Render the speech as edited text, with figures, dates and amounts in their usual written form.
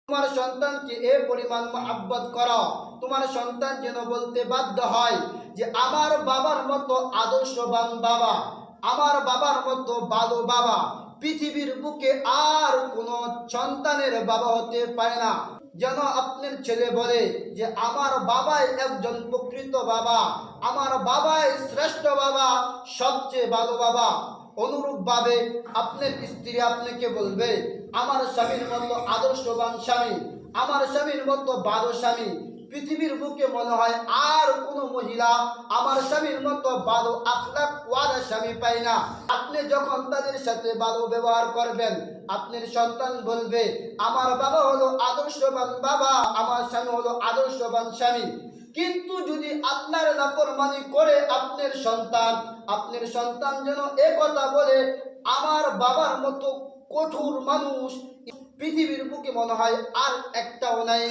তোমার সন্তানকে এ পরিমাণ মহব্বত করো, তোমার সন্তান যেন বলতে বাধ্য হয় যে আমার বাবার মতো আদর্শবান বাবা, আমার বাবার মতো ভালো বাবা পৃথিবীর বুকে আর কোনো সন্তানের বাবা হতে পারে না। যেন আপনার ছেলে বলে যে আমার বাবাই একজন প্রকৃত বাবা, আমার বাবাই শ্রেষ্ঠ বাবা, সবচেয়ে ভালো বাবা। অনুরূপভাবে আপনার স্ত্রী আপনাকে বলবে আমার স্বামীর মতো আদর্শবান স্বামী, আমার স্বামীর মতো ভালো স্বামী পৃথিবীর বুকে মনে হয় আর কোনো মহিলা আমার স্বামীর মতো ভালো আখলাক ওয়ালা স্বামী পায় না। আপনি যখন তাদের সাথে ভালো ব্যবহার করবেন, আপনার সন্তান বলবে আমার বাবা হলো আদর্শবান বাবা, আমার স্বামী হলো আদর্শবান স্বামী। কিন্তু যদি আল্লাহর নাফরমানি করে আপনার সন্তান যেন এ কথা বলে আমার বাবার মতো কঠোর মানুষ পৃথিবীর বুকে মনে হয় আর একটাও নাই।